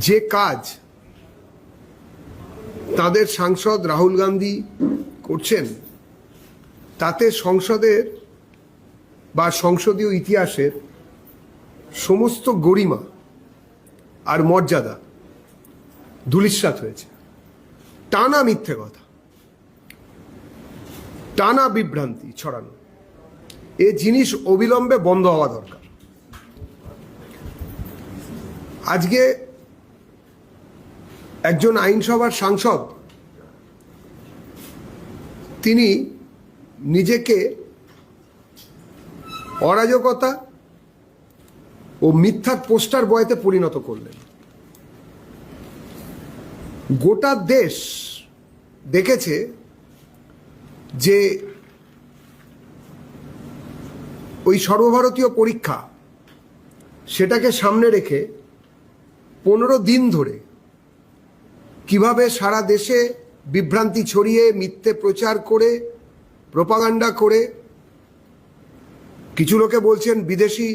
যে কাজ তাদের সাংসদ রাহুল গান্ধী করছেন তাতে সংসদের বা সংসদীয় ইতিহাসের সমস্ত গরিমা আর মর্যাদা ধূলিসাৎ হয়েছে। টানা মিথ্যে কথা, টানা বিভ্রান্তি ছড়ানো, এ জিনিস অবিলম্বে বন্ধ হওয়া দরকার। আজকে একজন আইনসভার সাংসদ তিনি নিজেকে অরাজকতা ও মিথ্যার পোস্টার বয়তে পরিণত করলেন। গোটা দেশ দেখেছে যে ওই সর্বভারতীয় পরীক্ষা সেটাকে সামনে রেখে 15 দিন ধরে কিভাবে সারা দেশে বিভ্রান্তি ছড়িয়ে মিথ্যে প্রচার করে প্রোপাগান্ডা করে, কিছু লোকে বলছেন বিদেশি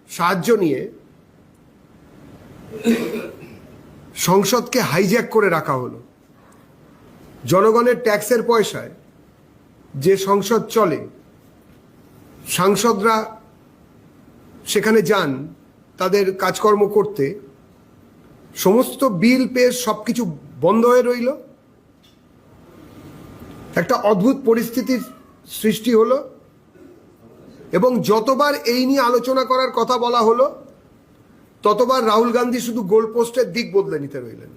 সাহায্য নিয়ে সংসদকে হাইজ্যাক করে রাখা হলো। জনগণের ট্যাক্সের পয়সায় যে সংসদ চলে, সাংসদরা সেখানে যান তাদের কাজকর্ম করতে, সমস্ত বিল পেশ সবকিছু বন্ধ হয়ে রইল। একটা অদ্ভুত পরিস্থিতির সৃষ্টি হলো এবং যতবার এই নিয়ে আলোচনা করার কথা বলা হলো ততবার রাহুল গান্ধী শুধু গোলপোস্টের দিক বদলে নিতে রইলেন।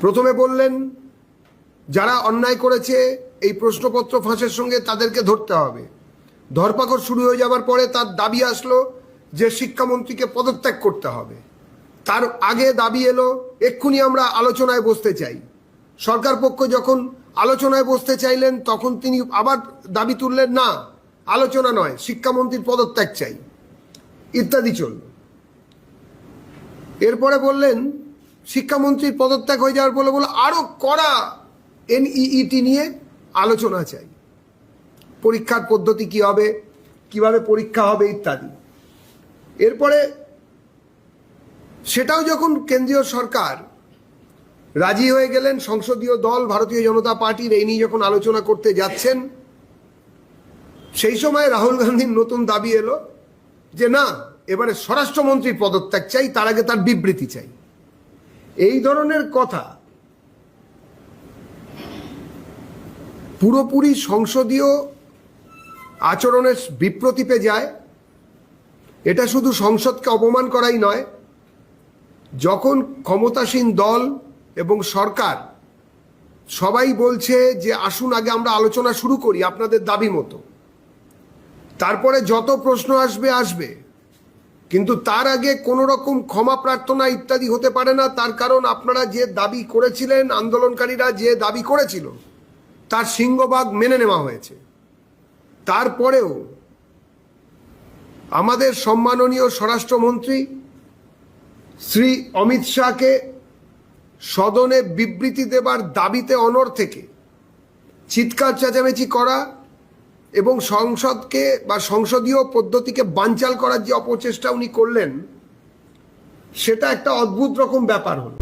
প্রথমে বললেন যারা অন্যায় করেছে এই প্রশ্নপত্র ফাঁসের সঙ্গে তাদেরকে ধরতে হবে। ধরপাকড় শুরু হয়ে যাবার পরে তার দাবি আসলো যে শিক্ষামন্ত্রীকে পদত্যাগ করতে হবে। তার আগে দাবি এলো এক্ষুনি আমরা আলোচনায় বসতে চাই। সরকার পক্ষ যখন আলোচনায় বসতে চাইলেন তখন তিনি আবার দাবি তুললেন না, আলোচনা নয়, শিক্ষামন্ত্রীর পদত্যাগ চাই, ইত্যাদি চলল। এরপরে বললেন শিক্ষামন্ত্রীর পদত্যাগ হয়ে যাওয়ার পরে বলে আরো কড়া NEET নিয়ে আলোচনা চাই, পরীক্ষার পদ্ধতি কি হবে, কিভাবে পরীক্ষা হবে ইত্যাদি। এরপরে সেটাও যখন কেন্দ্রীয় সরকার রাজি হয়ে গেলেন, সংসদীয় দল ভারতীয় জনতা পার্টির এই নিয়ে যখন আলোচনা করতে যাচ্ছেন, সেই সময় রাহুল গান্ধীর নতুন দাবি এলো যে না, এবারে স্বরাষ্ট্রমন্ত্রীর পদত্যাগ চাই, তার আগে তার বিবৃতি চাই। এই ধরনের কথা পুরোপুরি সংসদীয় আচরণের বিপ্রতীপে যায়। এটা শুধু সংসদকে অপমান করাই নয়, যখন ক্ষমতাসীন দল এবং সরকার সবাই বলছে যে আসুন আগে আমরা আলোচনা শুরু করি আপনাদের দাবি মতো, তারপরে যত প্রশ্ন আসবে আসবে, কিন্তু তার আগে কোনো রকম ক্ষমা প্রার্থনা ইত্যাদি হতে পারে না। তার কারণ আপনারা যে দাবি করেছিলেন, আন্দোলনকারীরা যে দাবি করেছিল তার সিংহভাগ মেনে নেওয়া হয়েছে। তারপরেও আমাদের সম্মাননীয় স্বরাষ্ট্রমন্ত্রী শ্রী অমিত শাহকে সদনে বিবৃতি দেবার দাবিতে অনড় থেকে চিৎকার চেঁচামেচি করা এবং সংসদকে বা সংসদীয় পদ্ধতিকে বানচাল করার যে অপচেষ্টা উনি করলেন, সেটা একটা অদ্ভুত রকম ব্যাপার হলো।